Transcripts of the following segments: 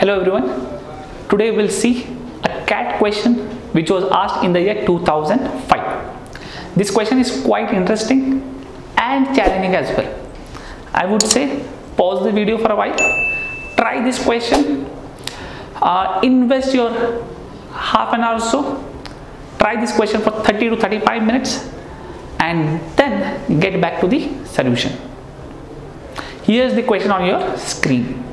Hello everyone. Today we'll see a CAT question which was asked in the year 2005. This question is quite interesting and challenging as well. I would say pause the video for a while, try this question, invest your half an hour or so, try this question for 30 to 35 minutes and then get back to the solution. Here's the question on your screen.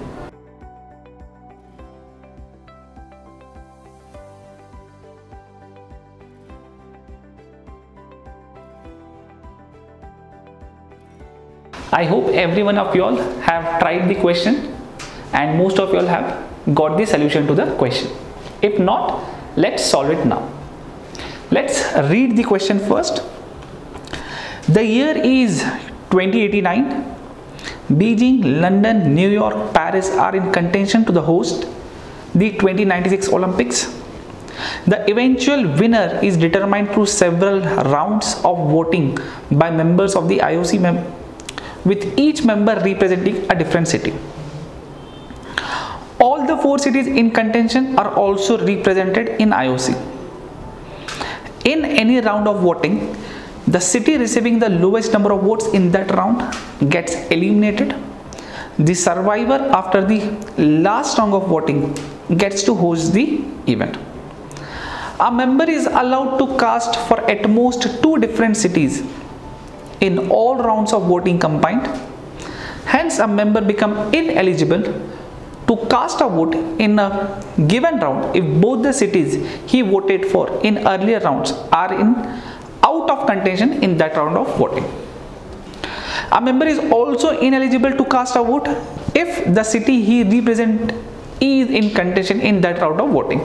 I hope every one of you all have tried the question and most of you all have got the solution to the question. If not, let's solve it now. Let's read the question first. The year is 2089. Beijing, London, New York, Paris are in contention to host the 2096 Olympics. The eventual winner is determined through several rounds of voting by members of the IOC, with each member representing a different city. All the 4 cities in contention are also represented in IOC. In any round of voting, the city receiving the lowest number of votes in that round gets eliminated. The survivor after the last round of voting gets to host the event. A member is allowed to cast for at most 2 different cities in all rounds of voting combined. Hence, a member becomes ineligible to cast a vote in a given round if both the cities he voted for in earlier rounds are out of contention in that round of voting. A member is also ineligible to cast a vote if the city he represents is in contention in that round of voting.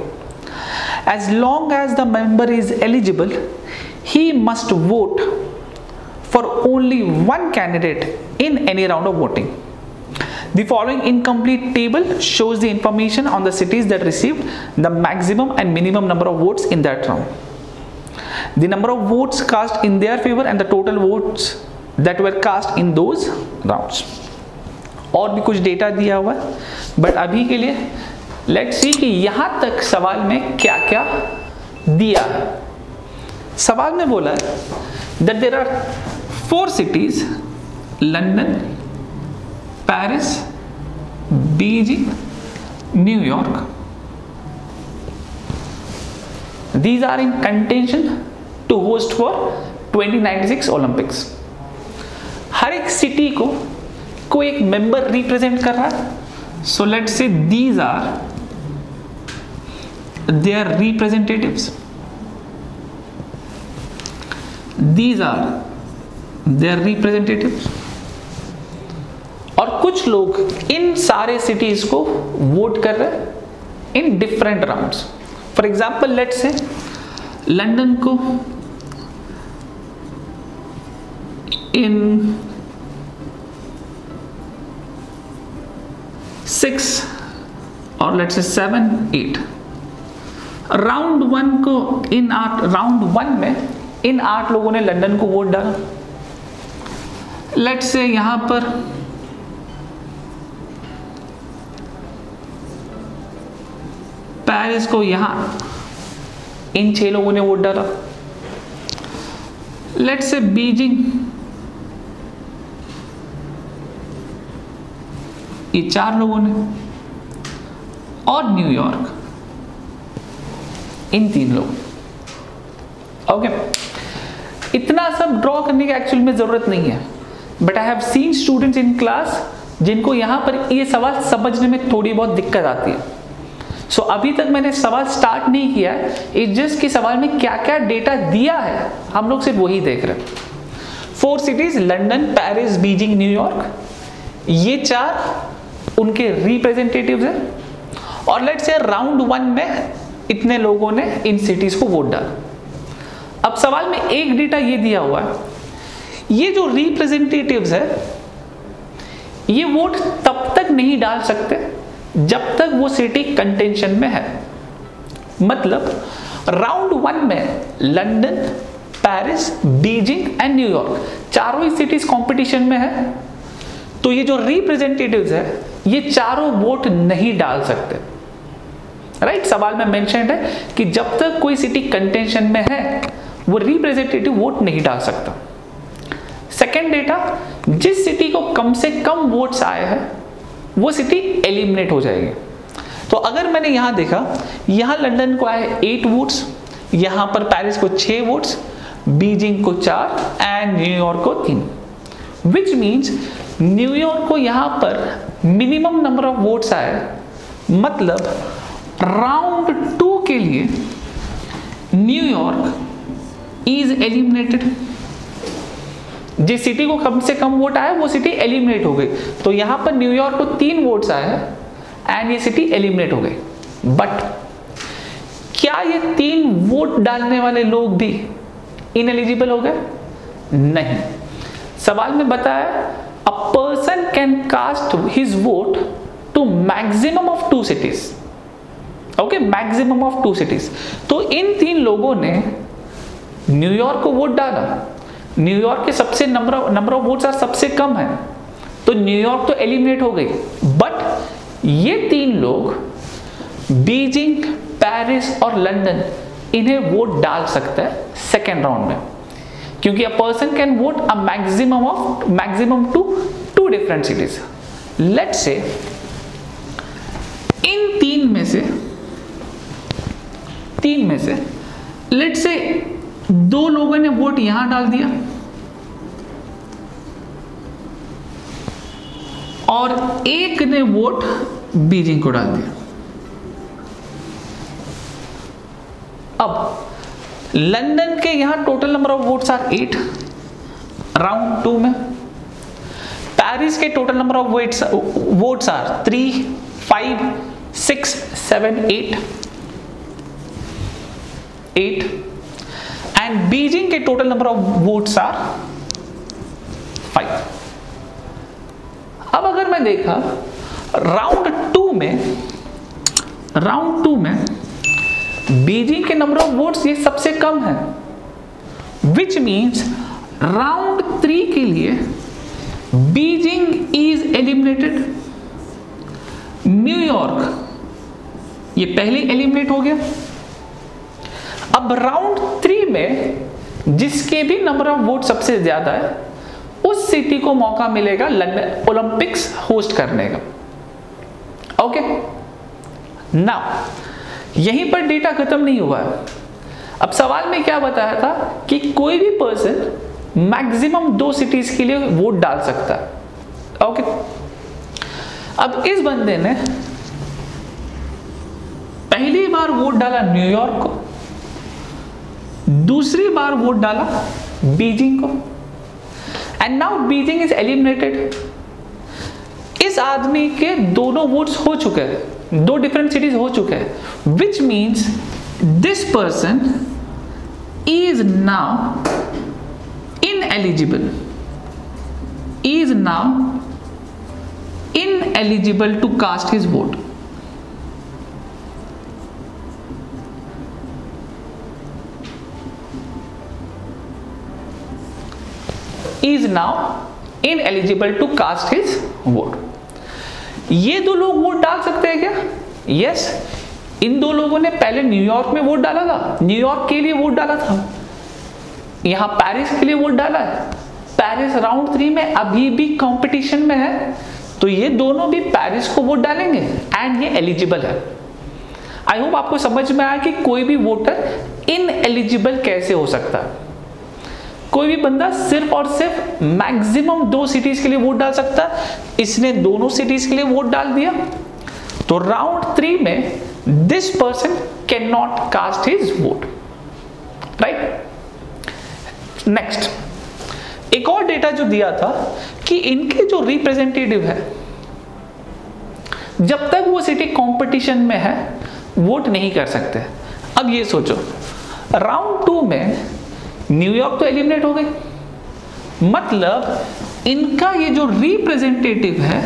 As long as the member is eligible, he must vote for only one candidate in any round of voting. The following incomplete table shows the information on the cities that received the maximum and minimum number of votes in that round, the number of votes cast in their favor and the total votes that were cast in those rounds. और भी कुछ data दिया हुआ है, but अभी के लिए let's see कि यहाँ तक सवाल में क्या क्या दिया है. सवाल में बोला है that there are 4 cities, London, Paris, Beijing, New York. These are in contention to host for 2096 Olympics. हर एक सिटी को कोई एक मेंबर रिप्रेजेंट कर रहा है. So let's say these are their representatives. These are their representatives. और कुछ लोग इन सारे सिटीज को वोट कर रहे हैं in different rounds. For example let's say London को इन 6 और लेट्स से 7, 8 राउंड 1 को इन 8 राउंड 1 में इन 8 लोगों ने लंदन को वोट डाला. लेट्स से यहां पर पेरिस को यहां इन 6 लोगों ने वोट डाला. लेट्स से बीजिंग ये 4 लोगों ने और न्यूयॉर्क इन 3 लोगों. ओके, इतना सब ड्रॉ करने की एक्चुअली में जरूरत नहीं है, but I have seen students in class जिनको यहां पर ये सवाल समझने में थोड़ी बहुत दिक्कत आती है. सो अभी तक मैंने सवाल स्टार्ट नहीं किया है, इट्स जस्ट कि सवाल में क्या क्या डेटा दिया है हम लोग सिर्फ वही देख रहे हैं. 4 cities, London, Paris, Beijing, New York, ये 4 उनके रिप्रेजेंटेटिव्स हैं. और लेट्स से राउंड 1 में इतने लोगों ने इन सिटीज को वोट डाला. अब सवाल में एक डेटा ये दिया हुआ है, ये जो रिप्रेजेंटेटिव्स है ये वोट तब तक नहीं डाल सकते जब तक वो सिटी कंटेंशन में है. मतलब राउंड 1 में London, Paris, Beijing and New York चारों ही सिटीज कंपटीशन में है, तो ये जो रिप्रेजेंटेटिव्स है ये चारों वोट नहीं डाल सकते. राइट, सवाल में मेंशन्ड है कि जब तक कोई सिटी कंटेंशन में है वो रिप्रेजेंटेटिव वोट नहीं डाल सकता। सेकेंड डेटा, जिस सिटी को कम से कम वोट्स आए हैं वो सिटी एलिमिनेट हो जाएगी। तो अगर मैंने यहां देखा, यहां लंदन को आए 8 वोट्स, यहां पर पेरिस को 6 वोट्स, बीजिंग को 4 एंड न्यूयॉर्क को 3, विच मीन्स न्यूयॉर्क को यहां पर मिनिमम नंबर ऑफ वोट्स आए, मतलब राउंड 2 के लिए न्यूयॉर्क इज एलिमिनेटेड। जिस सिटी को कम से कम वोट आया वो सिटी एलिमिनेट हो गई। तो यहां पर न्यूयॉर्क को 3 वोट्स आए हैं एंड ये सिटी एलिमिनेट हो गई। बट क्या ये 3 वोट डालने वाले लोग भी इनएलिजिबल हो गए? नहीं। सवाल में बताया a person can cast his vote to maximum of 2 cities. Okay, maximum of 2 cities. तो इन 3 लोगों ने न्यूयॉर्क को वोट डाला, न्यूयॉर्क के सबसे नंबर ऑफ वोट्स सबसे कम है, तो न्यूयॉर्क तो एलिमिनेट हो गई। बट ये 3 लोग बीजिंग, पेरिस और लंदन, इन्हें वोट डाल सकता है सेकेंड राउंड में, क्योंकि a person can vote a maximum to 2 different cities. Let's say in 3 में से लेट्स से 2 लोगों ने वोट यहां डाल दिया और एक ने वोट बीजिंग को डाल दिया। अब लंदन के यहां total number of votes are 8 round 2 में, पेरिस के total number of votes are 3, 5, 6, 7, 8 and Beijing के total number of votes are 5। अब अगर मैं देखा राउंड 2 में बीजिंग के नंबर ऑफ वोट्स ये सबसे कम है, विच मीन्स राउंड 3 के लिए बीजिंग इज एलिमिनेटेड। न्यूयॉर्क ये पहले एलिमिनेट हो गया। अब राउंड 3 में जिसके भी नंबर ऑफ वोट सबसे ज्यादा है उस सिटी को मौका मिलेगा लंदन ओलंपिक्स होस्ट करने का। ओके, नाउ यहीं पर डेटा खत्म नहीं हुआ है। अब सवाल में क्या बताया था कि कोई भी पर्सन मैक्सिमम 2 सिटीज के लिए वोट डाल सकता है। ओके, अब इस बंदे ने पहली बार वोट डाला न्यूयॉर्क को, दूसरी बार वोट डाला बीजिंग को, and now Beijing is eliminated. इस आदमी के दोनों वोट्स हो चुके हैं, 2 डिफरेंट सिटीज हो चुके हैं, which means this person is now ineligible to cast his vote. Is now ineligible to cast his vote. ये 2 लोग वोट डाल सकते हैं क्या? यस, इन 2 लोगों ने पहले न्यूयॉर्क में वोट डाला था, न्यूयॉर्क के लिए वोट डाला था, यहां पेरिस के लिए वोट डाला है। पेरिस राउंड 3 में अभी भी कंपटीशन में है, तो ये दोनों भी पेरिस को वोट डालेंगे एंड ये एलिजिबल है। आई होप आपको समझ में आया कि कोई भी वोटर इनएलिजिबल कैसे हो सकता है। कोई भी बंदा सिर्फ और सिर्फ मैक्सिमम 2 सिटीज के लिए वोट डाल सकता है, इसने दोनों सिटीज के लिए वोट डाल दिया, तो राउंड 3 में this person can not cast his vote. Right, next एक और डेटा जो दिया था कि इनके जो रिप्रेजेंटेटिव है जब तक वो सिटी कंपटीशन में है वोट नहीं कर सकते। अब ये सोचो, राउंड 2 में न्यूयॉर्क तो एलिमिनेट हो गई, मतलब इनका ये जो रिप्रेजेंटेटिव है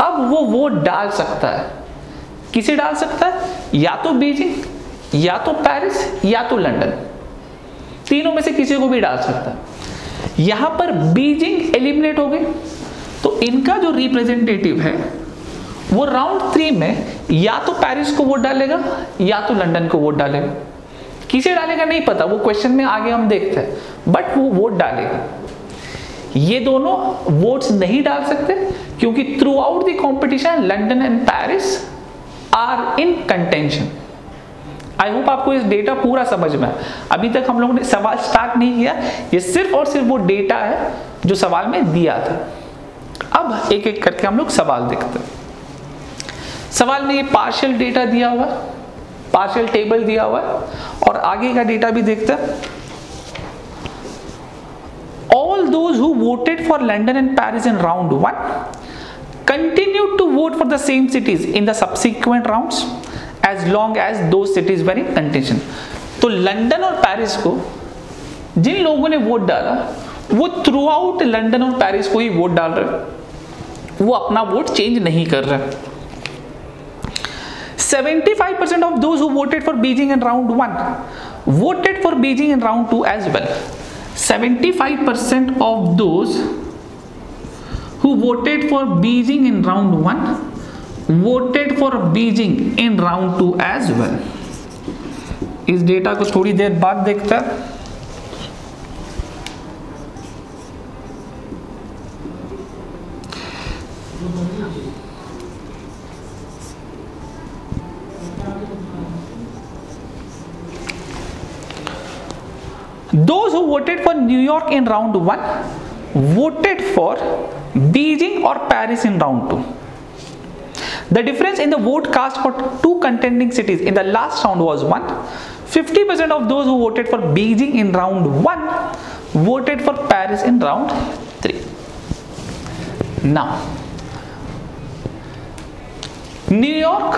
अब वो वोट डाल सकता है। किसे डाल सकता है? या तो बीजिंग, या तो पेरिस, या तो लंदन, तीनों में से किसी को भी डाल सकता है। यहां पर बीजिंग एलिमिनेट हो गई, तो इनका जो रिप्रेजेंटेटिव है वो राउंड 3 में या तो पेरिस को वोट डालेगा या तो लंदन को वोट डालेगा। किसे डालेगा नहीं पता, वो क्वेश्चन में आगे हम देखते हैं, बट वो वोट डालेगा। ये दोनों वोट्स नहीं डाल सकते क्योंकि throughout the competition London and Paris are in contention. I hope आपको इस डेटा पूरा समझ में है। अभी तक हम लोगों ने सवाल स्टार्ट नहीं किया, ये सिर्फ और सिर्फ वो डेटा है जो सवाल में दिया था। अब एक एक करके हम लोग सवाल देखते हैं। सवाल में ये पार्शियल डेटा दिया हुआ है, पार्शियल टेबल दिया हुआ है, और आगे का डेटा भी देखते हैं। All those who voted for London and Paris in round 1 continued to vote for the same cities in the subsequent rounds as long as those cities were in contention। तो लंदन और Paris को जिन लोगों ने vote डाला वो through out London और Paris को ही vote डाल रहे, वो अपना वोट चेंज नहीं कर रहे। 75% of those who voted for Beijing in round 1 voted for Beijing in round 2 as well। 75% of those who voted for Beijing in round 1 voted for Beijing in round 2 as well। इस data को थोड़ी देर बाद देखते हैं। Those who voted for New York in round 1 voted for Beijing or Paris in round 2। The difference in the vote cast for two contending cities in the last round was 1। 50% of those who voted for Beijing in round 1 voted for Paris in round 3। Now, New York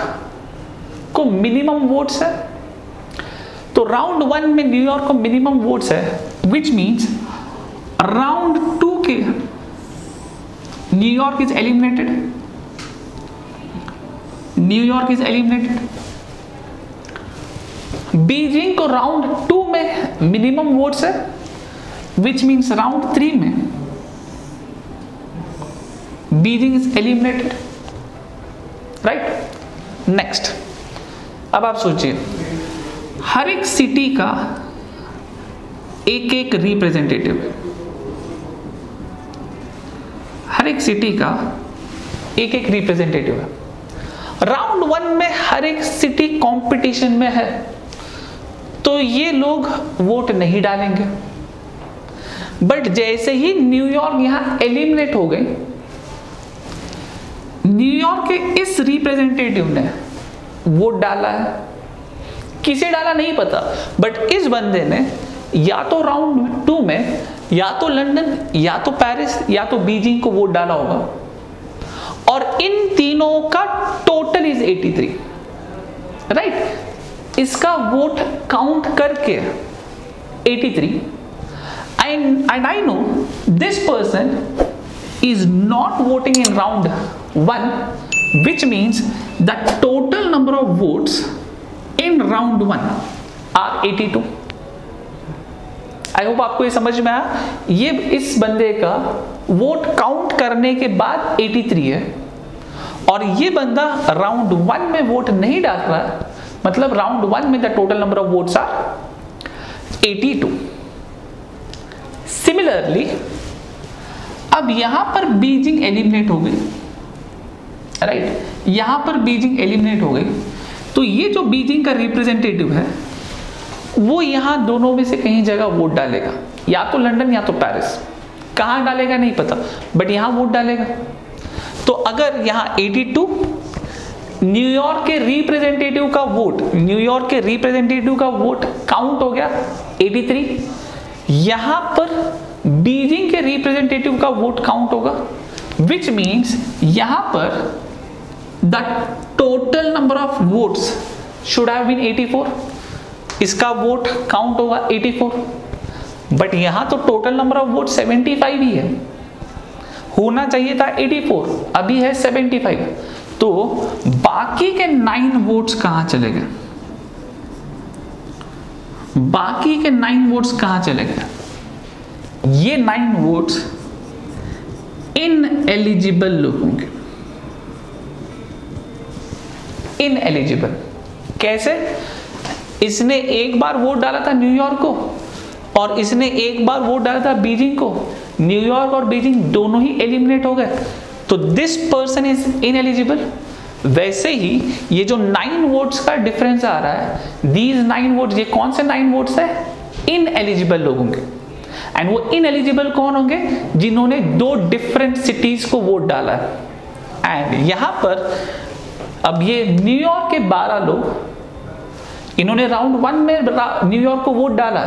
को minimum votes है, तो round 1 में New York को minimum votes है, which means round 2 के New York is eliminated, New York is eliminated. Beijing को round 2 में minimum votes है, विच मीन्स राउंड 3 में Beijing is eliminated, right. Next, अब आप सोचिए, हर एक सिटी का एक एक रिप्रेजेंटेटिव है, हर एक सिटी का एक एक रिप्रेजेंटेटिव है। राउंड 1 में हर एक सिटी कंपटीशन में है, तो ये लोग वोट नहीं डालेंगे। बट जैसे ही न्यूयॉर्क यहां एलिमिनेट हो गए, न्यूयॉर्क के इस रिप्रेजेंटेटिव ने वोट डाला है। किसे डाला नहीं पता, बट इस बंदे ने या तो राउंड 2 में या तो लंदन या तो पेरिस या तो बीजिंग को वोट डाला होगा, और इन तीनों का टोटल इज 83, राइट। इसका वोट काउंट करके 83, and I know this person is not voting in round 1, which means the total number of votes in round 1 are 82। I hope आपको ये समझ में आया। ये इस बंदे का वोट काउंट करने के बाद 83 है, और ये बंदा राउंड 1 में वोट नहीं डाल रहा है, मतलब राउंड 1 में the total number of votes are 82। Similarly अब यहां पर बीजिंग एलिमिनेट हो गई, राइट। यहां पर बीजिंग एलिमिनेट हो गई, तो ये जो बीजिंग का रिप्रेजेंटेटिव है वो यहां दोनों में से कहीं जगह वोट डालेगा, या तो लंदन या तो पेरिस। कहां डालेगा नहीं पता, बट यहां वोट डालेगा। तो अगर यहां 82 न्यूयॉर्क के रिप्रेजेंटेटिव का वोट, न्यूयॉर्क के रिप्रेजेंटेटिव का वोट काउंट हो गया 83, यहां पर बीजिंग के रिप्रेजेंटेटिव का वोट काउंट होगा, विच मीन्स यहां पर the total number of votes should have been 84। इसका वोट काउंट होगा 84, बट यहां तो टोटल नंबर ऑफ वोट 75 ही है, होना चाहिए था 84, अभी है 75। तो बाकी के 9 वोट्स कहां चले गए, बाकी के 9 वोट्स कहां चले गए? ये 9 वोट्स इन एलिजिबल लोगों के, इनएलिजिबल। कैसे? इसने एक बार वोट डाला था न्यूयॉर्क को और इसने एक बार वोट डाला था बीजिंग को। न्यूयॉर्क और बीजिंग दोनों ही एलिमिनेट हो गए, तो दिस पर्सन इज इनएलिजिबल। वैसे ही ये जो 9 वोट्स का डिफरेंस आ रहा है, दीज 9 वोट्स, ये कौन से 9 वोट्स है? इनएलिजिबल लोगों के। एंड वो इनएलिजिबल कौन होंगे? जिन्होंने 2 डिफरेंट सिटीज को वोट डाला है। एंड यहां पर अब ये न्यूयॉर्क के 12 लोग, इन्होंने राउंड 1 में न्यूयॉर्क को वोट डाला,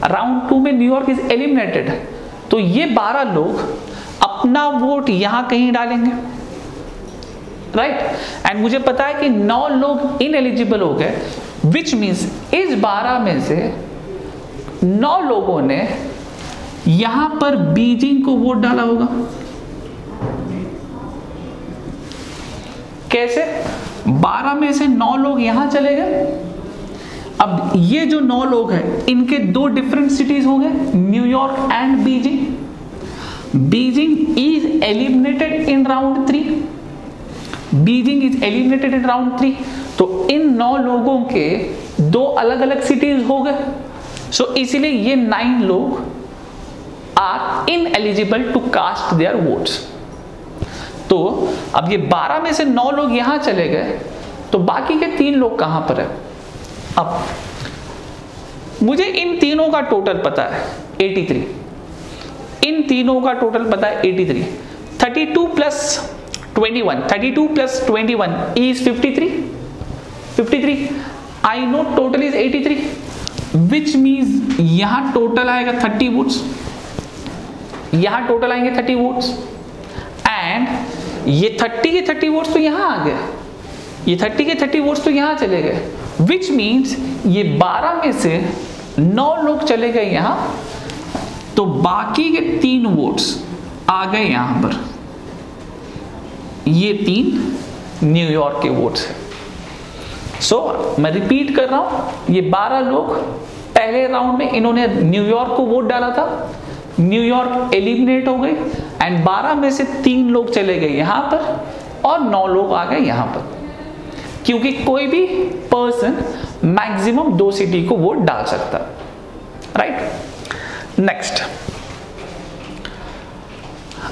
राउंड 2 में न्यूयॉर्क इज एलिमिनेटेड, तो ये 12 लोग अपना वोट यहां कहीं डालेंगे, राइट? एंड मुझे पता है कि 9 लोग इनएलिजिबल हो गए, विच मीन्स इस 12 में से 9 लोगों ने यहां पर बीजिंग को वोट डाला होगा। कैसे? 12 में से 9 लोग यहां चले गए। अब ये जो 9 लोग हैं, इनके 2 डिफरेंट सिटीज हो गए, New York and Beijing. Beijing is eliminated in round 3। Beijing is eliminated in round 3, तो इन 9 लोगों के 2 अलग अलग सिटीज हो गए। सो इसीलिए ये 9 लोग are ineligible to cast their votes. तो अब ये 12 में से 9 लोग यहां चले गए, तो बाकी के 3 लोग कहां पर है? अब मुझे इन तीनों का टोटल पता है 83। इन तीनों का टोटल पता है 83। 32 plus 21, 32 plus 21 is 53. 53. I know total is 83, which means यहां टोटल आएगा 30 वोट्स, यहां टोटल आएंगे 30 वोट्स, एंड ये 30 के 30 वोट्स तो यहां आ गए, ये 30 के 30 वोट्स तो यहां चले गए, which means ये 12 में से 9 लोग चले गए यहां, तो बाकी के 3 वोट्स आ गए यहां पर। ये 3 न्यूयॉर्क के वोट्स हैं। सो मैं रिपीट कर रहा हूं, ये 12 लोग पहले राउंड में इन्होंने न्यूयॉर्क को वोट डाला था, न्यूयॉर्क एलिमिनेट हो गई, एंड 12 में से 3 लोग चले गए यहां पर और 9 लोग आ गए यहां पर, क्योंकि कोई भी पर्सन मैक्सिमम 2 सिटी को वोट डाल सकता है, राइट? नेक्स्ट,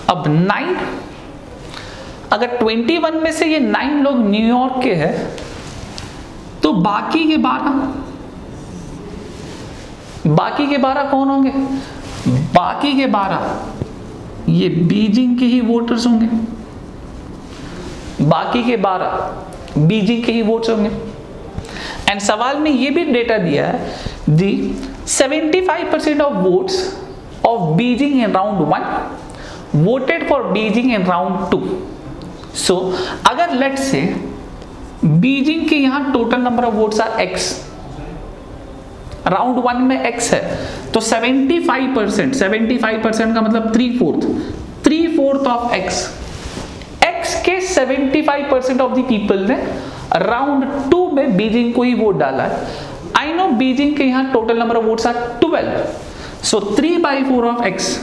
अब 9, अगर 21 में से ये 9 लोग न्यूयॉर्क के हैं, तो बाकी के 12 कौन होंगे? बाकी के 12 ये बीजिंग के ही वोटर्स होंगे, बाकी के 12 बीजिंग के ही वोट्स होंगे। एंड सवाल में ये भी डेटा दिया है, the 75% of votes of Beijing in round 1 voted for Beijing in round 2। So अगर लेट्स से बीजिंग के यहां total number of votes are x, round 1 में x है, तो 75% का मतलब 3/4 ऑफ x के 75% ऑफ द पीपल ने राउंड 2 में बीजिंग को ही वोट डाला है। आई नो बीजिंग के यहां total number of votes are 12, so 3/4 of x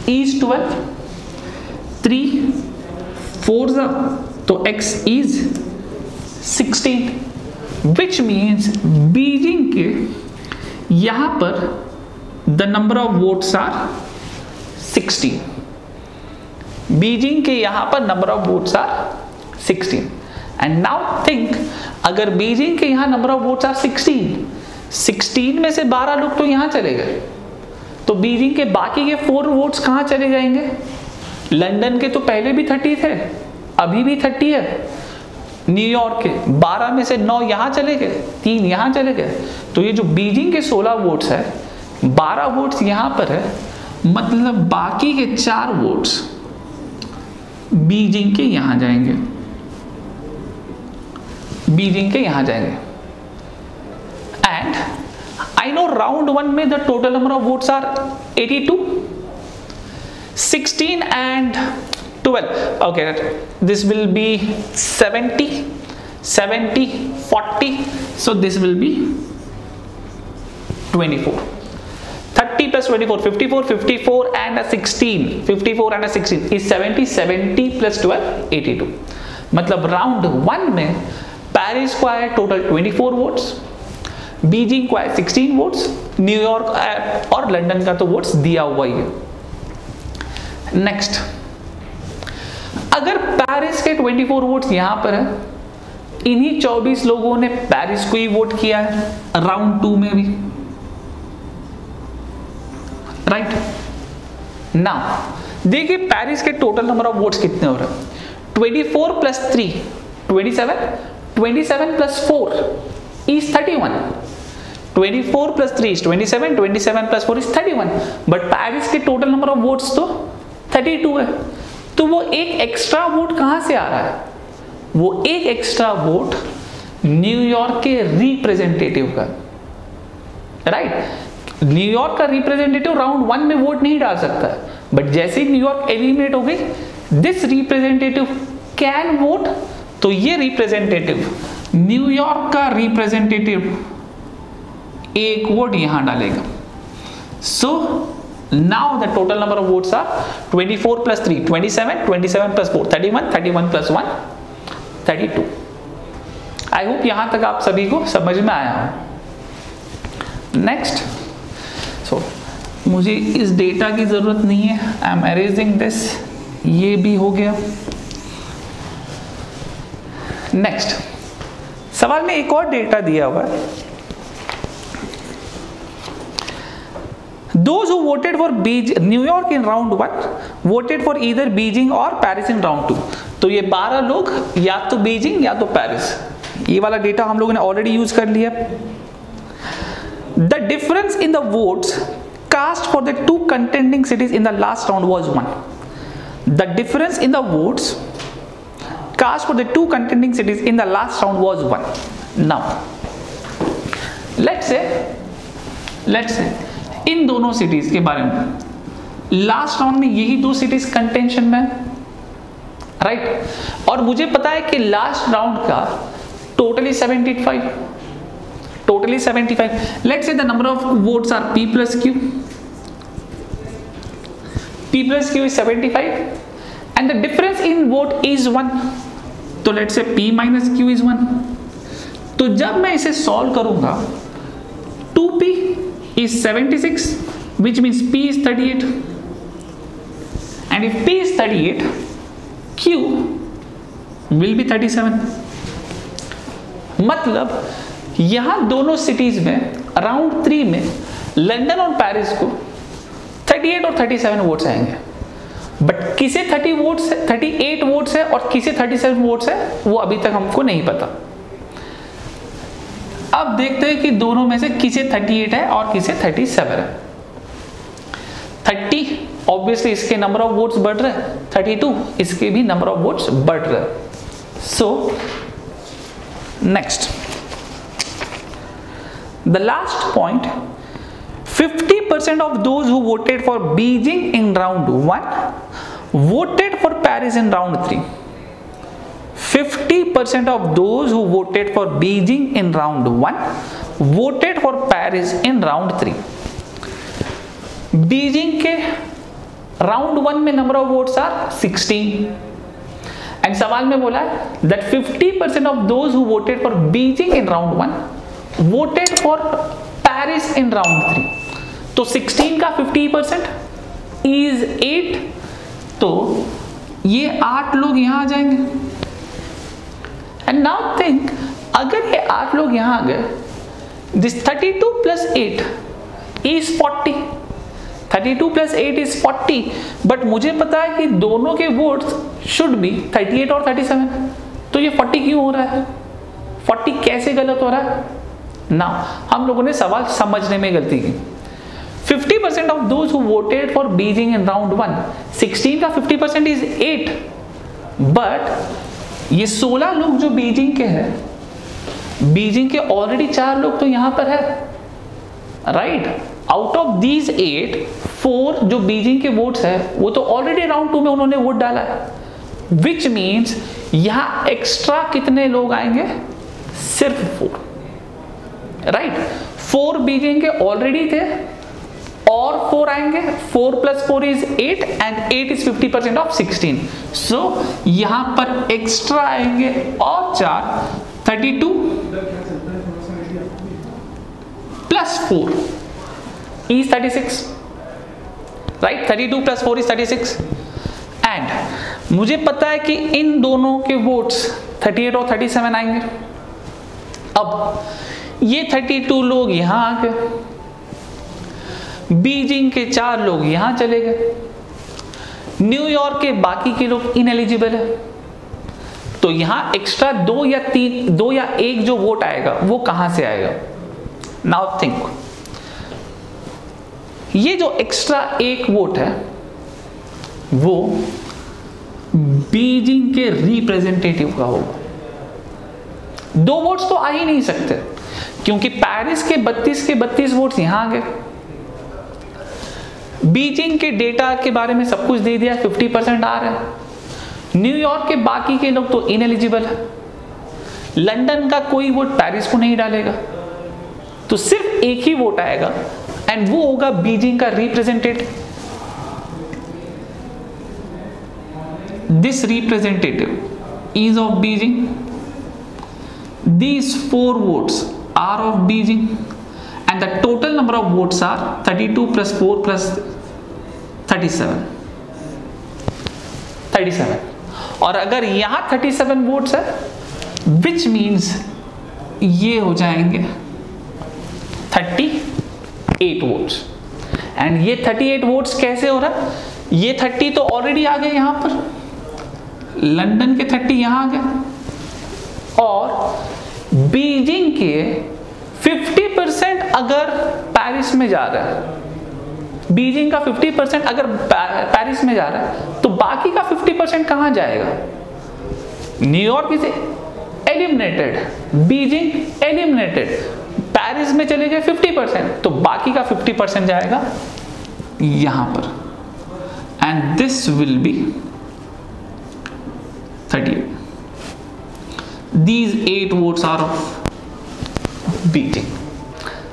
is 12, 3 4 तो x is 16, which means Beijing के यहां पर the number of votes are 16। Beijing के यहां पर number of votes are 16। And now think, अगर बीजिंग के यहां नंबर ऑफ वोट्स आर 16 में से 12 लोग तो यहां चले गए, तो बीजिंग के बाकी के 4 वोट्स कहां चले जाएंगे? लंदन के तो पहले भी 30 थे, अभी भी 30 है। न्यूयॉर्क के 12 में से 9 यहां चले गए, 3 यहां चले गए, तो ये जो बीजिंग के 16 वोट्स है, 12 वोट्स यहां पर है, मतलब बाकी के 4 वोट्स बीजिंग के यहां जाएंगे, बीजिंग के यहां जाएंगे। एंड आई नो राउंड 1 में the total number of votes are 82, 16 and 12, okay, this will be 70, 40, so this will be 24, 30 plus 24, 54 and a 16, 54 and a 16 is 70 plus 12, 82. मतलब राउंड 1 में पेरिस को आया टोटल 24 वोट्स, बीजिंग को आया 16 votes, New York और London का तो वोट्स दिया हुआ ही है। नेक्स्ट, अगर पेरिस के 24 वोट्स यहां पर है, इन्हीं 24 लोगों ने पेरिस को ही वोट किया है राउंड 2 में भी, राइट। नाउ देखिए पेरिस के टोटल नंबर ऑफ वोट्स कितने हो रहे हैं, 24 plus 3 27, 27 plus 4 is 31, 24 plus 3 is 27, 27 plus 4 is 31, but Paris के टोटल नंबर ऑफ वोट्स तो 32 है। तो वो एक एक्स्ट्रा वोट कहां से आ रहा है, वो एक एक्स्ट्रा वोट न्यूयॉर्क के रिप्रेजेंटेटिव का, right. New York York representative round 1 में वोट नहीं डाल सकता है, बट जैसे ही न्यूयॉर्क एलिमिनेट हो गई, दिस रिप्रेजेंटेटिव कैन वोट, तो ये रिप्रेजेंटेटिव न्यूयॉर्क का रिप्रेजेंटेटिव एक वोट यहां डालेगा। So now the total number of votes are 24 plus 3 27, 27 plus 4 31, 31 plus 1 32। I hope यहां तक आप सभी को समझ में आया हो। नेक्स्ट, सो मुझे इस डेटा की जरूरत नहीं है, आई एम अरेजिंग दिस, ये भी हो गया। नेक्स्ट सवाल में एक और डेटा दिया हुआ है, Those who voted for New York in round 1 voted for either Beijing or Paris in round 2। तो ये 12 लोग या तो बीजिंग या तो पेरिस, ये वाला डेटा हम लोगों ने ऑलरेडी यूज कर लिया। The difference in the votes cast for the two contending cities in the last round was 1। The difference in the votes cast for the two contending cities in the last round was 1। Now let's say इन दोनों cities के बारे में, last round में यही दो cities contention में, right. और मुझे पता है कि लास्ट राउंड का totally 75, let's say the number of votes are P plus Q, P plus Q is 75 and the difference in vote is 1, तो let's say P minus Q is 1। तो जब मैं इसे सॉल्व करूंगा, 2P is 76, which means P is 38, and if P is 38, Q will be 37। मतलब यहां दोनों cities में राउंड 3 में लंदन और पेरिस को 38 और 37 वोट्स आएंगे, बट किसे 38 वोट्स है और किसे 37 वोट्स है वो अभी तक हमको नहीं पता। अब देखते हैं कि दोनों में से किसे 38 है और किसे 37 है। 30 ऑब्वियसली इसके नंबर ऑफ वोट्स बढ़ रहे हैं, 32 इसके भी नंबर ऑफ वोट्स बढ़ रहे हैं। So next, the last point, 50% of those who voted for Beijing in round 1 voted for Paris in round 3। 50% of those who voted for Beijing in round 1 voted for Paris in round 3। Beijing के round 1 में number of votes are 16 and सवाल में बोला है that 50% of those who voted for Beijing in round 1 voted for Paris in round 3। तो 16 का 50% is 8, तो ये 8 लोग यहां आ जाएंगे। And now think, अगर ये 8 लोग यहां आ गए, this 32 plus 8 is 40, 32 plus 8 is 40, but मुझे पता है कि दोनों के वोट्स शुड बी 38 और 37, तो ये 40 क्यों हो रहा है, 40 कैसे गलत हो रहा है। ना हम लोगों ने सवाल समझने में गलती की। 50% of those who voted for Beijing in round 1, 16 का 50% is 8, बट ये 16 लोग जो बीजिंग के हैं, बीजिंग के ऑलरेडी 4 लोग तो यहां पर है, राइट। आउट ऑफ दीज 8, 4 जो बीजिंग के वोट्स है वो तो ऑलरेडी राउंड 2 में उन्होंने वोट डाला है, विच मीन्स यहां एक्स्ट्रा कितने लोग आएंगे, सिर्फ 4, राइट। 4 बीजिंग के ऑलरेडी थे और 4 आएंगे, 4 + 4 is 8 and 8 is 50% of 16. So यहां पर एक्स्ट्रा आएंगे और 4, 32 + 4 is 36, right? 32 + 4 is 36. एंड मुझे पता है कि इन दोनों के वोट्स 38 और 37 आएंगे। अब ये 32 लोग यहां आ गए, बीजिंग के 4 लोग यहां चले गए, न्यूयॉर्क के बाकी के लोग इनएलिजिबल है, तो यहां एक्स्ट्रा 2 या 1 जो वोट आएगा वो कहां से आएगा? नाउ थिंक, ये जो एक्स्ट्रा 1 वोट है वो बीजिंग के रिप्रेजेंटेटिव का होगा। 2 वोट्स तो आ ही नहीं सकते, क्योंकि पेरिस के 32 वोट्स यहां आ गए, बीजिंग के डेटा के बारे में सब कुछ दे दिया, 50% आ रहा है, न्यूयॉर्क के बाकी के लोग तो इनएलिजिबल है, लंदन का कोई वोट पेरिस को नहीं डालेगा, तो सिर्फ एक ही वोट आएगा एंड वो होगा बीजिंग का representative. This representative is of Beijing, these 4 votes are of Beijing and the total number of votes are 32 + 4 + 37। और अगर यहां 37 वोट्स है, which means ये हो जाएंगे 38 वोट्स। एंड ये 38 वोट्स कैसे हो रहा है? ये 30 तो ऑलरेडी आ गए यहां पर, लंदन के 30 यहां आ गए, और बीजिंग के 50% अगर पेरिस में जा रहा है, बीजिंग का 50% अगर पेरिस में जा रहा है, तो बाकी का 50% कहां जाएगा? New York is eliminated, Beijing eliminated, Paris में चले गए 50%, तो बाकी का 50% जाएगा यहां पर, and this will be 38. These 8 votes are of Beijing.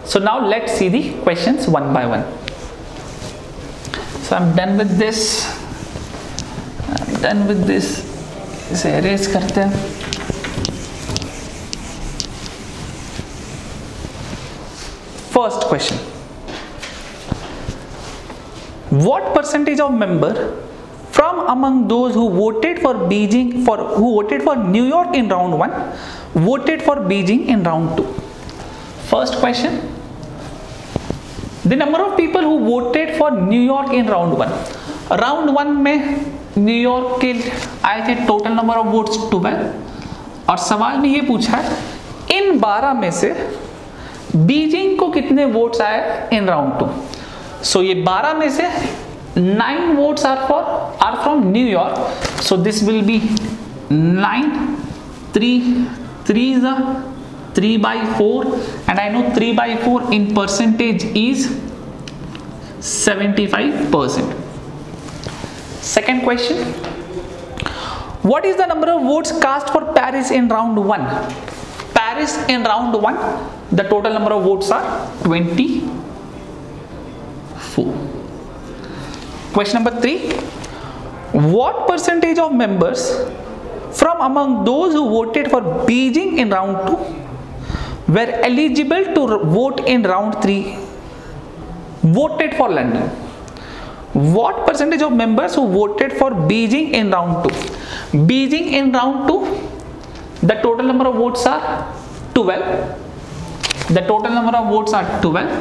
So now let's see the questions one by one. So I'm done with this. इसे erase करते हैं। First question. What percentage of member from among those who voted for New York in round 1 voted for Beijing in round 2? First question, the number of people who voted for New York in round 1 में New York के आए थे total number of votes 12, और सवाल में ये पूछा है इन 12 में से बीजिंग को कितने वोट्स आए इन राउंड 2। सो ये 12 में से 9 votes are from New York, so this will be 9, 3 is 3/4, and I know 3/4 in percentage is 75%. Second question, what is the number of votes cast for Paris in round 1? Paris in round 1, the total number of votes are 24. Question number 3, what percentage of members from among those who voted for Beijing in round 2 were eligible to vote in round 3 voted for London? What percentage of members who voted for Beijing in round 2? Beijing in round 2, the total number of votes are 12. The total number of votes are 12.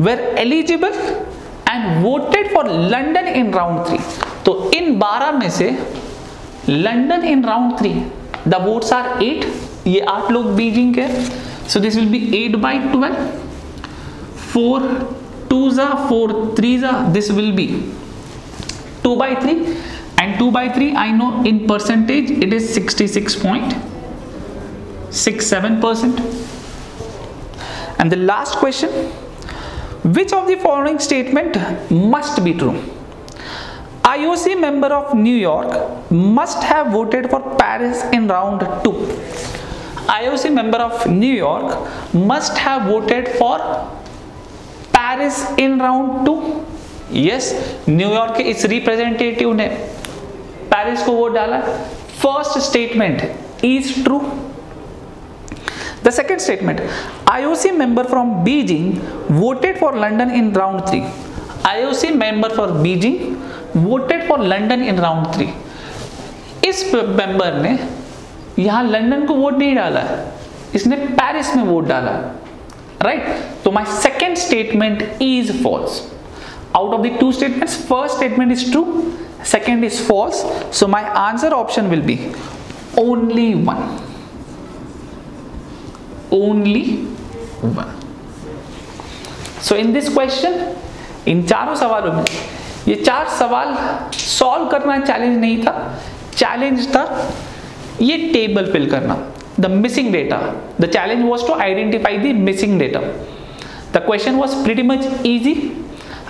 Were eligible and voted for London in round 3. तो इन 12 में से London in round 3 the votes are 8, ये 8 लोग Beijing के, so this will be 8/12, 4 2s are 4 3s are, this will be 2/3, and 2/3 I know in percentage it is 66.67%. And the last question, which of the following statement must be true? IOC member of New York must have voted for Paris in round 2. IOC member of New York must have voted for Paris in round 2? Yes, New York के इस representative ने Paris को vote डाला. First statement is true. The second statement, IOC member from Beijing voted for London in round 3. IOC member for Beijing voted for London in round 3. इस member ने यहाँ London को vote नहीं डाला, इसने पेरिस में वोट डाला. राइट, तो my second statement is false. Out of the two statements, first statement is true, second is false. So my answer option will be only one. Only one. So in this question, इन चारों सवालों में, ये 4 सवाल solve करना challenge नहीं था, challenge था ये टेबल फिल करना, the missing data. The challenge was to identify the missing data. The question was pretty much easy.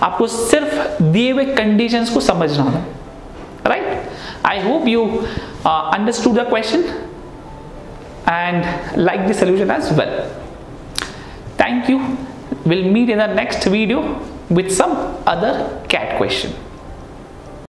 आपको सिर्फ दिए हुए कंडीशंस को समझना था. Right, I hope you understood the question and like the solution as well. Thank you. We'll meet in the next video with some other CAT question.